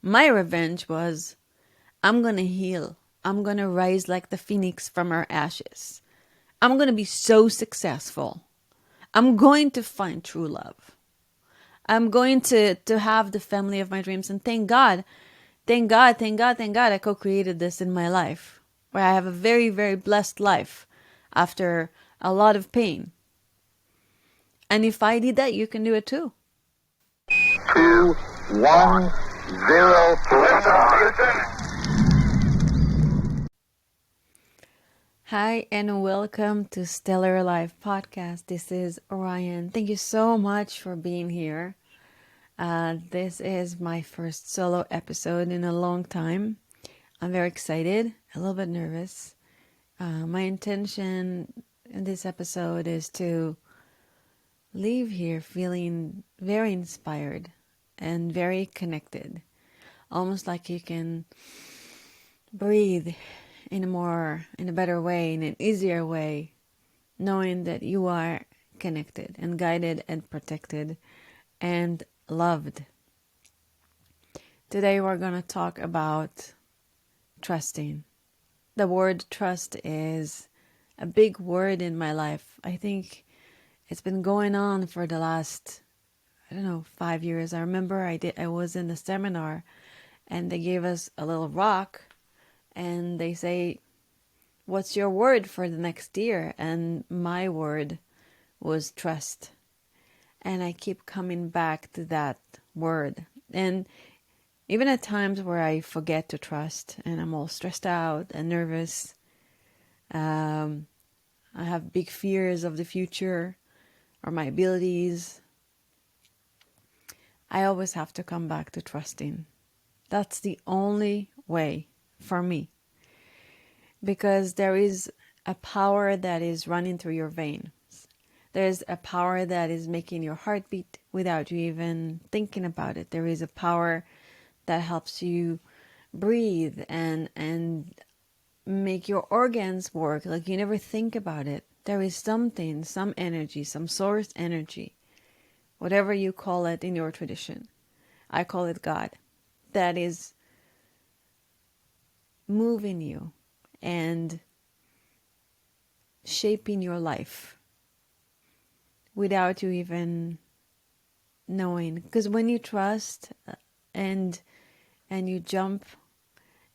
My revenge was, I'm going to heal. I'm going to rise like the phoenix from our ashes. I'm going to be so successful. I'm going to find true love. I'm going to have the family of my dreams. And thank God, thank God, thank God, thank God I co-created this in my life, where I have a very, very blessed life after a lot of pain. And if I did that, you can do it too. 2, 1, 0. Hi, and welcome to Stellar Life Podcast. This is Orion. Thank you so much for being here. This is my first solo episode in a long time. I'm very excited, a little bit nervous. My intention in this episode is to leave here feeling very inspired and very connected. Almost like you can breathe in a better way, in an easier way, knowing that you are connected and guided and protected and loved. Today we're going to talk about trusting. The word trust is a big word in my life. I think it's been going on for the last, 5 years. I remember I was in a seminar and they gave us a little rock and they say, what's your word for the next year? And my word was trust. And I keep coming back to that word. And even at times where I forget to trust and I'm all stressed out and nervous, I have big fears of the future or my abilities, I always have to come back to trusting. That's the only way for me. Because there is a power that is running through your veins. There's a power that is making your heart beat without you even thinking about it. There is a power that helps you breathe and make your organs work like you never think about it. There is something, some energy, some source energy, whatever you call it in your tradition. I call it God. That is moving you and shaping your life without you even knowing. Because when you trust and you jump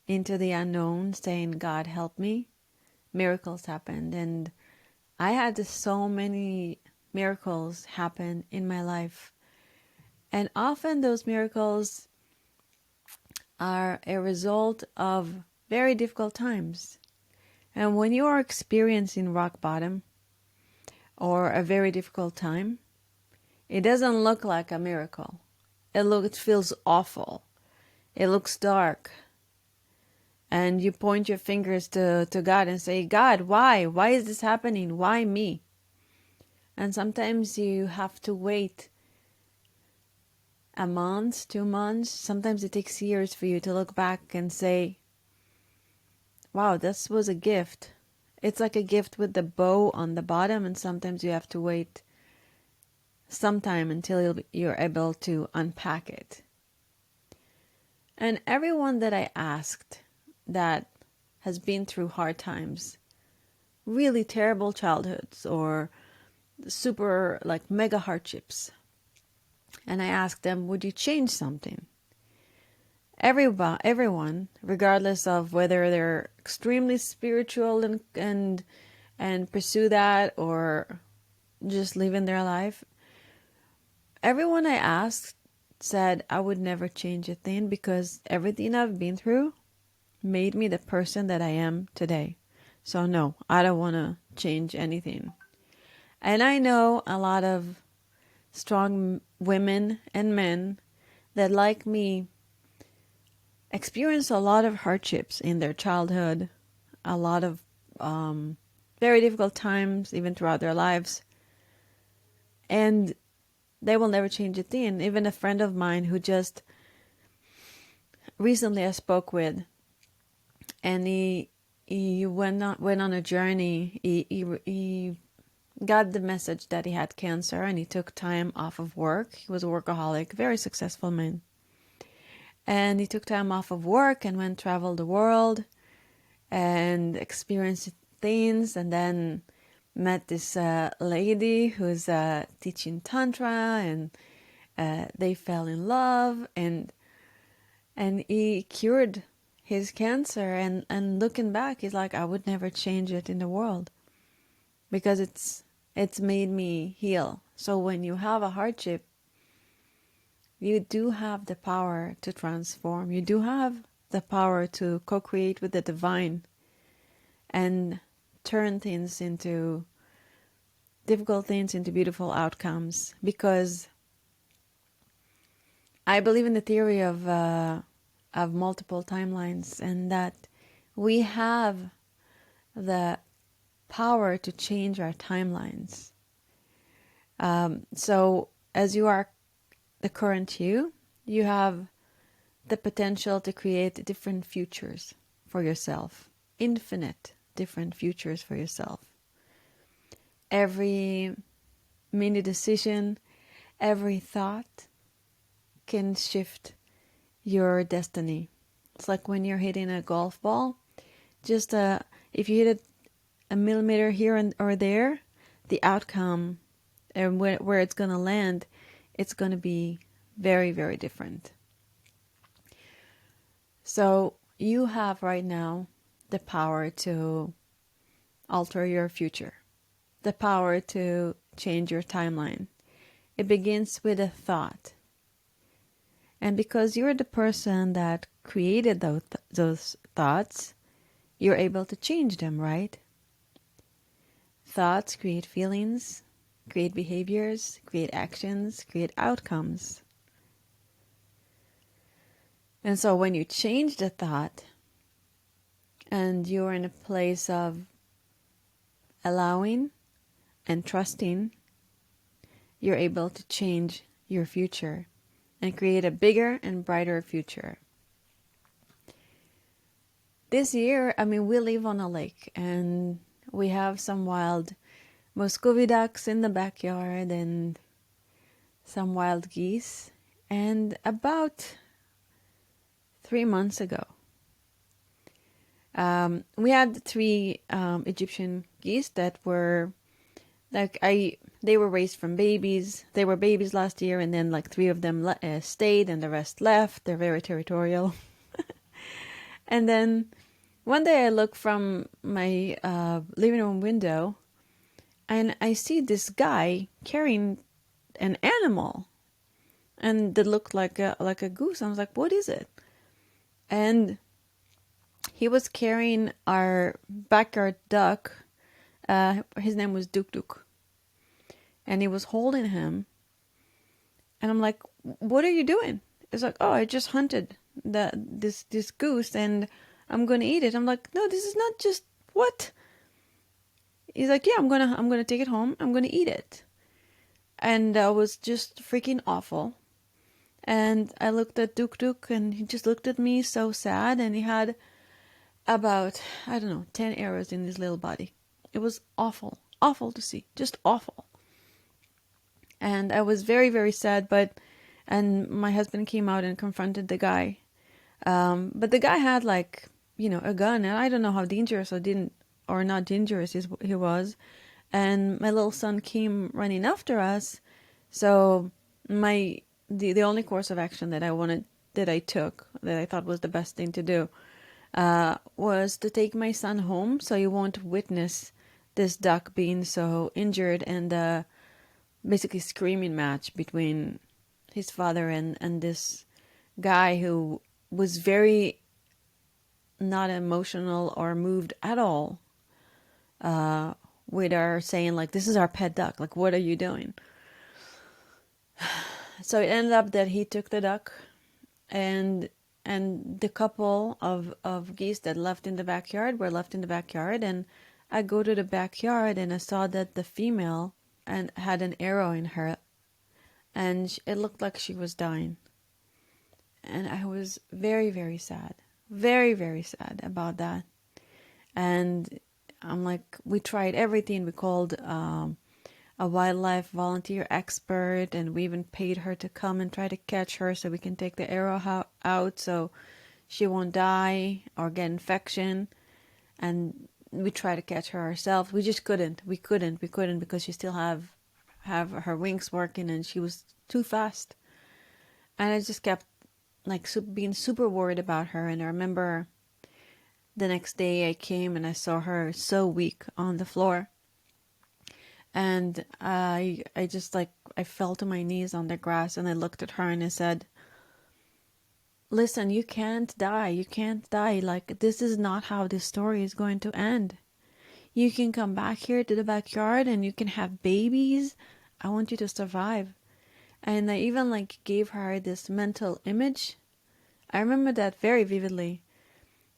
into the unknown saying, God help me, miracles happened. And I had so many miracles happen in my life. And often those miracles are a result of very difficult times. And when you are experiencing rock bottom or a very difficult time, it doesn't look like a miracle. It feels awful. It looks dark. And you point your fingers to God and say, God, why? Why is this happening? Why me? And sometimes you have to wait a month, 2 months. Sometimes it takes years for you to look back and say, wow, this was a gift. It's like a gift with the bow on the bottom, and sometimes you have to wait some time until you're able to unpack it. And everyone that I asked that has been through hard times, really terrible childhoods or super like mega hardships, and I asked them, would you change something? Everyone, regardless of whether they're extremely spiritual and pursue that or just living their life, everyone I asked said I would never change a thing because everything I've been through made me the person that I am today. So no, I don't want to change anything. And I know a lot of strong women and men that, like me, experience a lot of hardships in their childhood, a lot of very difficult times, even throughout their lives. And they will never change a thing. Even a friend of mine who just recently I spoke with, and he went on a journey. He got the message that he had cancer, and he took time off of work. He was a workaholic, very successful man. And he took time off of work and went travel the world and experienced things, and then met this lady who's teaching tantra, and they fell in love, and he cured his cancer. And looking back, he's like, I would never change it in the world because it's made me heal. So when you have a hardship, you do have the power to transform. You do have the power to co-create with the divine and turn things into difficult things into beautiful outcomes. Because I believe in the theory of multiple timelines, and that we have the power to change our timelines. So as you are the current you, you have the potential to create different futures for yourself, infinite different futures for yourself. Every mini decision, every thought can shift your destiny. It's like when you're hitting a golf ball, just if you hit it a millimeter here or there, the outcome and where it's going to land, it's going to be very, very different. So you have right now the power to alter your future, the power to change your timeline. It begins with a thought. And because you're the person that created those thoughts, you're able to change them, right? Thoughts create feelings, create behaviors, create actions, create outcomes. And so when you change the thought and you're in a place of allowing and trusting, you're able to change your future and create a bigger and brighter future. This year, we live on a lake, and we have some wild Muscovy ducks in the backyard and some wild geese. And about 3 months ago, we had 3 Egyptian geese that were they were raised from babies. They were babies last year, and then 3 of them stayed and the rest left. They're very territorial. And then one day I look from my living room window, and I see this guy carrying an animal, and that looked like a goose. I was like, what is it? And he was carrying our backyard duck. His name was Duk Duk. And he was holding him. And I'm like, what are you doing? It's like, oh, I just hunted this goose and I'm going to eat it. I'm like, no, this is not just what? He's like, yeah, I'm gonna take it home. I'm going to eat it. And that was just freaking awful. And I looked at Duk Duk, and he just looked at me so sad, and he had about, 10 arrows in his little body. It was awful. Awful to see. Just awful. And I was very, very sad, and my husband came out and confronted the guy. But the guy had a gun, and I don't know how dangerous or not dangerous he was. And my little son came running after us. So the only course of action that I took, that I thought was the best thing to do, was to take my son home so he won't witness this duck being so injured, and basically screaming match between his father and this guy who was very not emotional or moved at all, with our saying this is our pet duck, what are you doing? So it ended up that he took the duck, and the couple of geese that left in the backyard were left in the backyard. And I go to the backyard, and I saw that the female and had an arrow in her, and it looked like she was dying. And I was very, very sad, very, very sad about that. And I'm like, we tried everything. We called a wildlife volunteer expert, and we even paid her to come and try to catch her so we can take the arrow out so she won't die or get infection. And we tried to catch her ourselves. We just couldn't. We couldn't because she still have her wings working, and she was too fast. And I just kept like being super worried about her. And I remember the next day I came and I saw her so weak on the floor. And I just like, I fell to my knees on the grass and I looked at her and I said, listen, you can't die. You can't die. Like, this is not how this story is going to end. You can come back here to the backyard and you can have babies. I want you to survive. And I even like gave her this mental image. I remember that very vividly.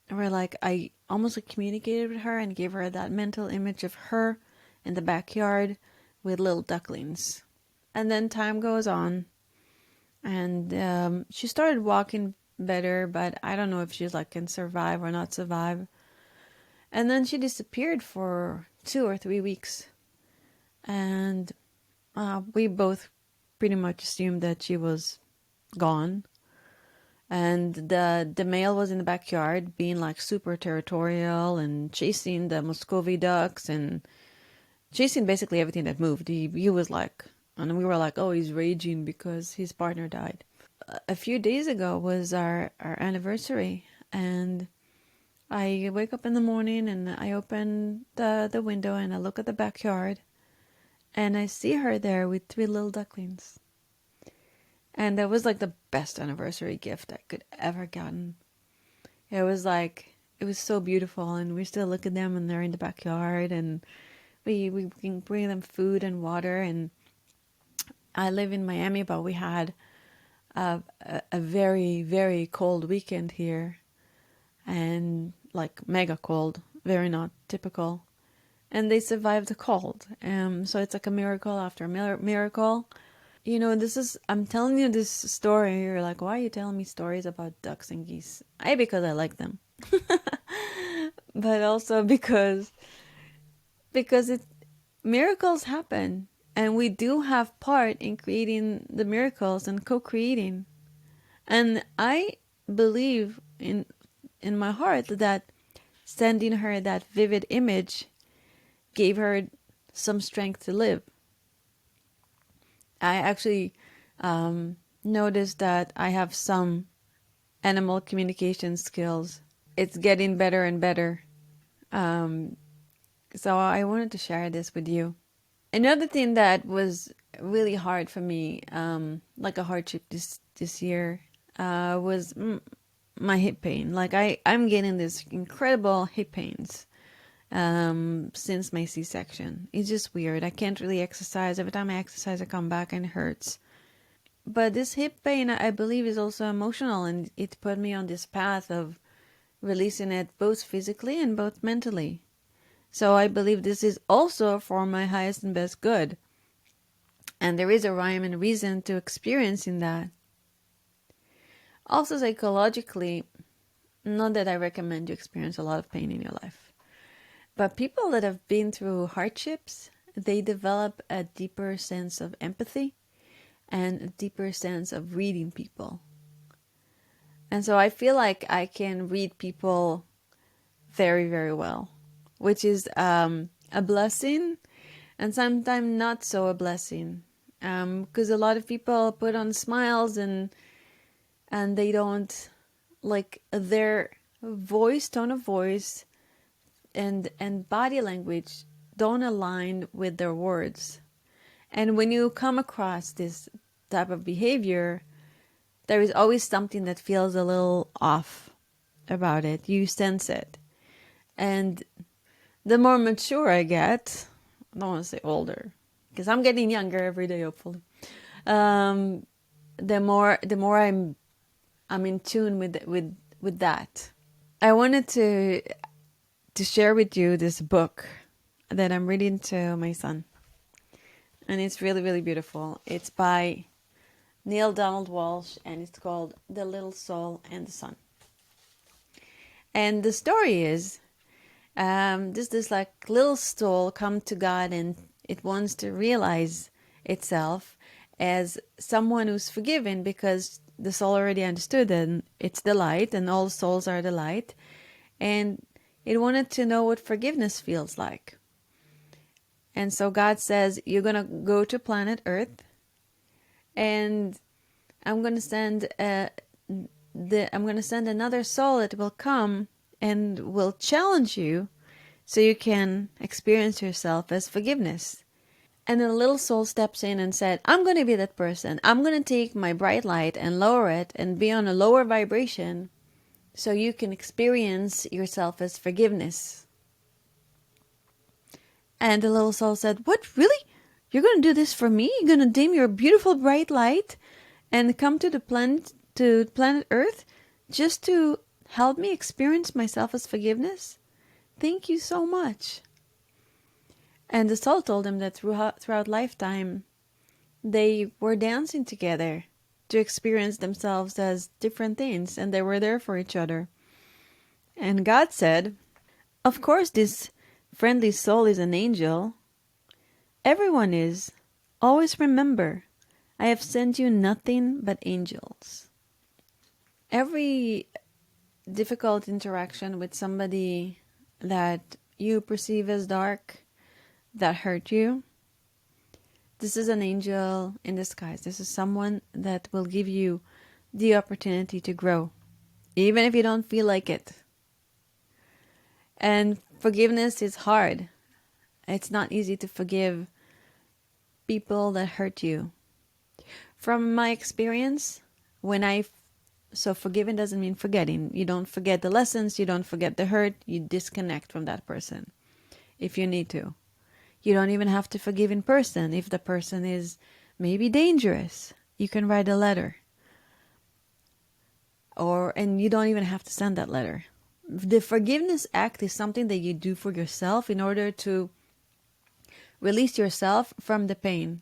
Where like I almost like communicated with her and gave her that mental image of her in the backyard with little ducklings. And then time goes on, and she started walking better, but I don't know if she's like can survive or not survive. And then she disappeared for 2 or 3 weeks, and we both pretty much assumed that she was gone. And the male was in the backyard being like super territorial and chasing the Muscovy ducks and chasing basically everything that moved. He was like, and we were like, oh, he's raging because his partner died. A few days ago was our anniversary, and I wake up in the morning and I open the window and I look at the backyard and I see her there with 3 little ducklings. And that was like the best anniversary gift I could ever gotten. It was like, it was so beautiful, and we still look at them and they're in the backyard, and we can bring them food and water. And I live in Miami, but we had a very, very cold weekend here, and like mega cold, very not typical. And they survived the cold. So it's like a miracle after a miracle. You know, I'm telling you this story. You're like, why are you telling me stories about ducks and geese? Because I like them. But also because miracles happen. And we do have part in creating the miracles and co-creating. And I believe in my heart that sending her that vivid image gave her some strength to live. I actually noticed that I have some animal communication skills. It's getting better and better. So I wanted to share this with you. Another thing that was really hard for me, like a hardship this year, was my hip pain. Like I'm getting this incredible hip pains since my C-section. It's just weird. I can't really exercise. Every time I exercise, I come back and it hurts. But this hip pain, I believe, is also emotional, and it put me on this path of releasing it both physically and both mentally. So I believe this is also for my highest and best good. And there is a rhyme and reason to experiencing that. Also psychologically, not that I recommend you experience a lot of pain in your life, but people that have been through hardships, they develop a deeper sense of empathy and a deeper sense of reading people. And so I feel like I can read people very, very well, which is a blessing and sometimes not so a blessing. Because a lot of people put on smiles and they don't, like, their voice, tone of voice, and body language don't align with their words. And when you come across this type of behavior, there is always something that feels a little off about it. You sense it. And the more mature I get, I don't want to say older, because I'm getting younger every day, hopefully. The more I'm in tune with that. I wanted to share with you this book that I'm reading to my son, and it's really, really beautiful. It's by Neil Donald Walsh, and it's called The Little Soul and the Sun. And the story is this like little soul come to God, and It wants to realize itself as someone who's forgiven, because the soul already understood that it's the light and all souls are the light. And it wanted to know what forgiveness feels like. And so God says, you're going to go to planet Earth, and I'm going to send I'm going to send another soul that will come and will challenge you so you can experience yourself as forgiveness. And then a little soul steps in and said, I'm going to be that person. I'm going to take my bright light and lower it and be on a lower vibration so you can experience yourself as forgiveness. And the little soul said, what, really? You're going to do this for me? You're going to dim your beautiful bright light and come to the planet Earth just to help me experience myself as forgiveness? Thank you so much. And the soul told him that throughout lifetime, they were dancing together to experience themselves as different things, and they were there for each other. And God said, of course this friendly soul is an angel. Everyone is. Always remember, I have sent you nothing but angels. Every difficult interaction with somebody that you perceive as dark, that hurt you, this is an angel in disguise. This is someone that will give you the opportunity to grow, even if you don't feel like it. And forgiveness is hard. It's not easy to forgive people that hurt you. From my experience, so forgiving doesn't mean forgetting. You don't forget the lessons, you don't forget the hurt, you disconnect from that person if you need to. You don't even have to forgive in person. If the person is maybe dangerous, you can write a letter. And you don't even have to send that letter. The forgiveness act is something that you do for yourself in order to release yourself from the pain.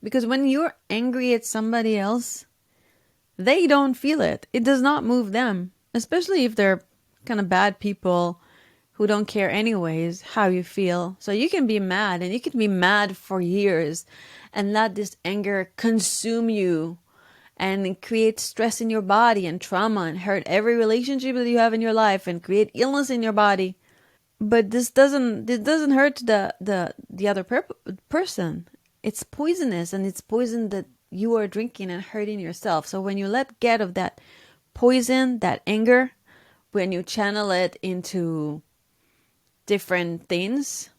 Because when you're angry at somebody else, they don't feel it. It does not move them, especially if they're kind of bad people who don't care anyways how you feel. So you can be mad, and you can be mad for years and let this anger consume you and create stress in your body and trauma and hurt every relationship that you have in your life and create illness in your body. But this doesn't hurt the other person. It's poisonous, and it's poison that you are drinking and hurting yourself. So when you let get of that poison, that anger, when you channel it into different things,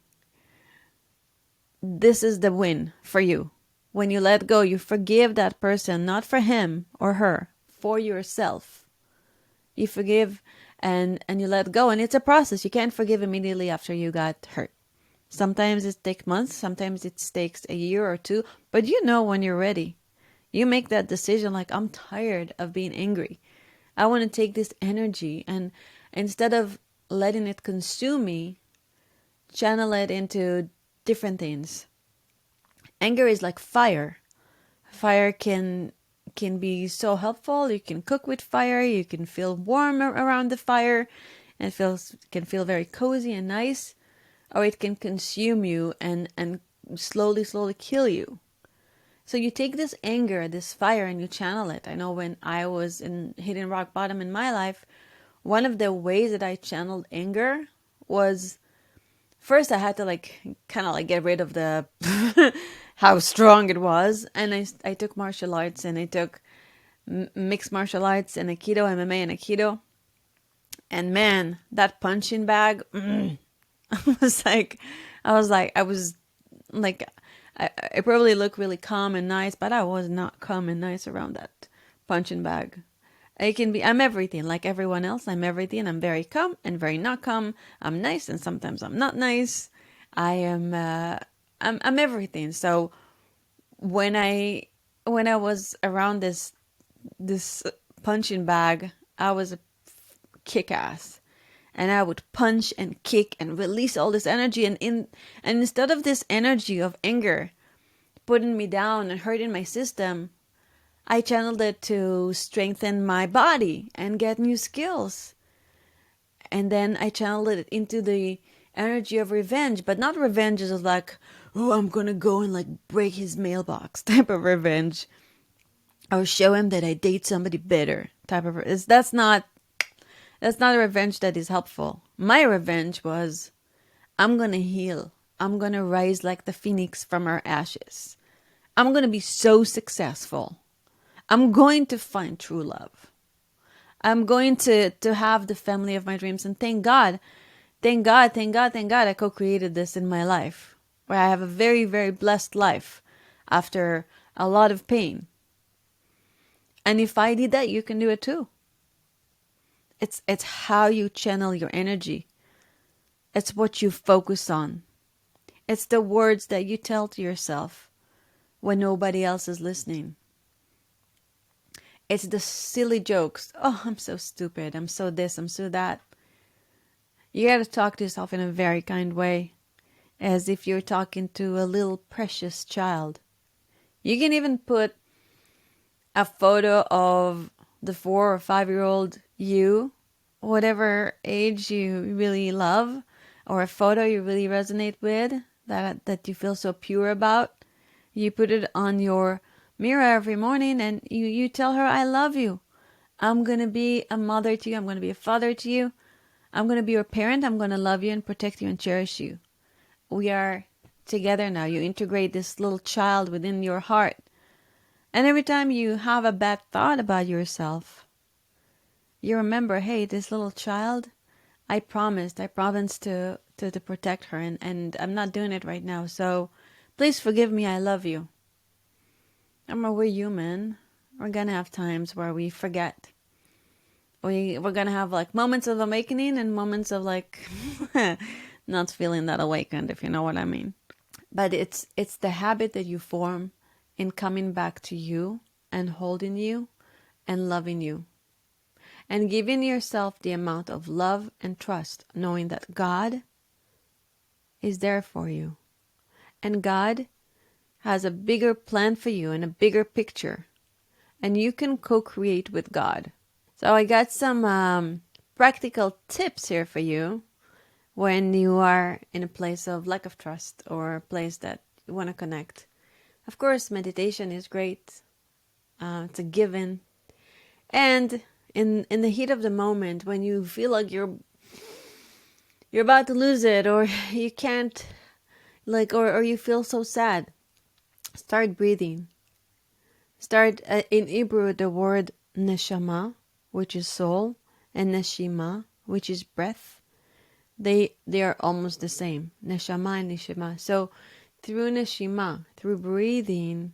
this is the win for you. When you let go, you forgive that person, not for him or her, for yourself. You forgive and you let go, and it's a process. You can't forgive immediately after you got hurt. Sometimes it takes months, sometimes it takes a year or two, but you know when you're ready. You make that decision like, I'm tired of being angry. I want to take this energy, and instead of letting it consume me, channel it into different things. Anger is like fire. Fire can be so helpful. You can cook with fire. You can feel warm around the fire, and can feel very cozy and nice. Or it can consume you and slowly kill you. So you take this anger, this fire, and you channel it. I know when I was hitting rock bottom in my life, one of the ways that I channeled anger was, first I had to kind of get rid of the how strong it was, and I took martial arts, and I took mixed martial arts and Aikido, MMA and Aikido, and man, that punching bag, I was like, I probably look really calm and nice, but I was not calm and nice around that punching bag. I'm everything like everyone else. I'm everything. I'm very calm and very not calm. I'm nice and sometimes I'm not nice. I'm everything. So when I was around this punching bag, I was a kick ass. And I would punch and kick and release all this energy. And instead of this energy of anger putting me down and hurting my system, I channeled it to strengthen my body and get new skills. And then I channeled it into the energy of revenge, but not revenge as like, oh, I'm gonna go and like break his mailbox type of revenge, or show him that I date somebody better type of. That's not a revenge that is helpful. My revenge was, I'm gonna heal. I'm gonna rise like the phoenix from our ashes. I'm gonna be so successful. I'm going to find true love. I'm going to have the family of my dreams. And thank God, thank God, thank God, thank God I co-created this in my life. Where I have a very, very blessed life after a lot of pain. And if I did that, you can do it too. It's how you channel your energy. It's what you focus on. It's the words that you tell to yourself when nobody else is listening. It's the silly jokes. Oh, I'm so stupid. I'm so this. I'm so that. You got to talk to yourself in a very kind way, as if you're talking to a little precious child. You can even put a photo of the 4 or 5-year-old you, whatever age you really love, or a photo you really resonate with, that you feel so pure about. You put it on your mirror every morning and you tell her, I love you. I'm going to be a mother to you. I'm going to be a father to you. I'm going to be your parent. I'm going to love you and protect you and cherish you. We are together now. You integrate this little child within your heart. And every time you have a bad thought about yourself, you remember, hey, this little child, I promised to protect her, and I'm not doing it right now. So please forgive me. I love you. Remember, we're human. We're going to have times where we forget. We're going to have like moments of awakening and moments of like not feeling that awakened, if you know what I mean. But it's the habit that you form in coming back to you and holding you and loving you and giving yourself the amount of love and trust, knowing that God is there for you. And God has a bigger plan for you and a bigger picture. And you can co-create with God. So I got some practical tips here for you when you are in a place of lack of trust or a place that you want to connect. Of course, meditation is great. It's a given. And in the heat of the moment, when you feel like you're about to lose it, or you can't, like, or you feel so sad, start breathing. Start in Hebrew, the word neshama, which is soul, and neshima, which is breath. They are almost the same. Neshama and neshima. So through neshima, through breathing,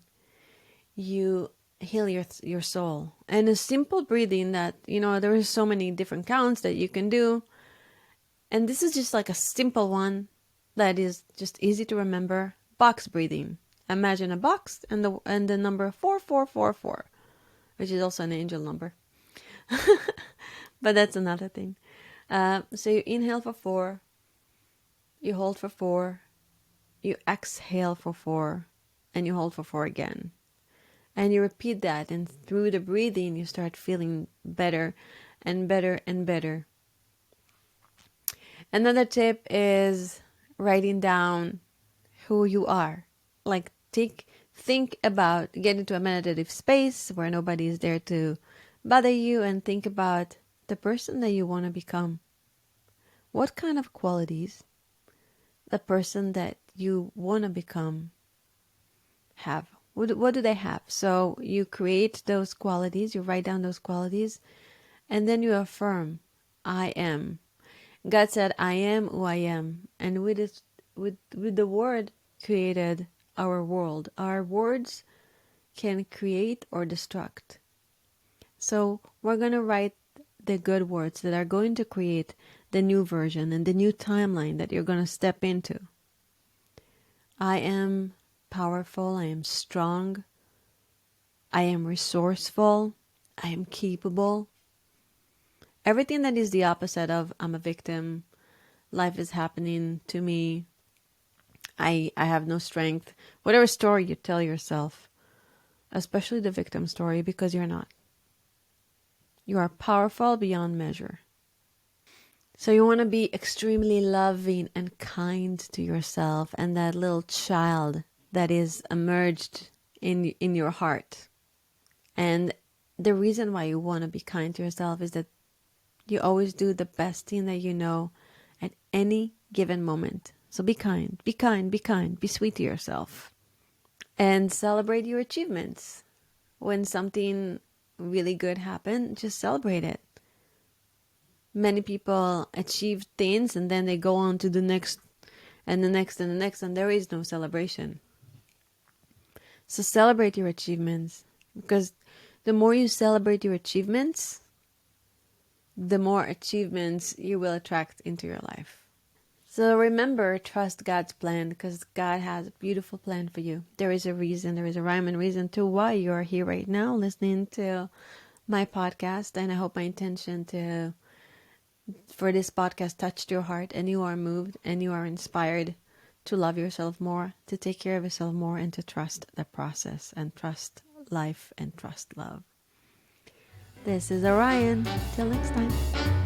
you heal your soul. And a simple breathing that, there is so many different counts that you can do. And this is just like a simple one that is just easy to remember. Box breathing. Imagine a box and the number 4444, which is also an angel number. But that's another thing. So you inhale for 4, you hold for 4, you exhale for 4, and you hold for 4 again. And you repeat that, and through the breathing, you start feeling better and better and better. Another tip is writing down who you are. Like think about, get into a meditative space where nobody is there to bother you, and think about the person that you want to become. What kind of qualities the person that you want to become have? What do they have? So you create those qualities, you write down those qualities, and then you affirm, I am. God said, I am who I am. And with the word created our world. Our words can create or destruct. So we're going to write the good words that are going to create the new version and the new timeline that you're going to step into. I am powerful. I am strong. I am resourceful. I am capable. Everything that is the opposite of I'm a victim, life is happening to me, I have no strength, whatever story you tell yourself, especially the victim story, because you're not. You are powerful beyond measure. So you want to be extremely loving and kind to yourself and that little child that is emerged in your heart. And the reason why you want to be kind to yourself is that you always do the best thing that you know at any given moment. So be kind, be kind, be kind, be sweet to yourself. And celebrate your achievements. When something really good happens, just celebrate it. Many people achieve things and then they go on to the next and the next and the next, and there is no celebration. So celebrate your achievements, because the more you celebrate your achievements, the more achievements you will attract into your life. So remember, trust God's plan, because God has a beautiful plan for you. There is a reason, there is a rhyme and reason to why you are here right now listening to my podcast. And I hope my intention for this podcast touched your heart and you are moved and you are inspired to love yourself more, to take care of yourself more, and to trust the process and trust life and trust love. This is Orion. Till next time.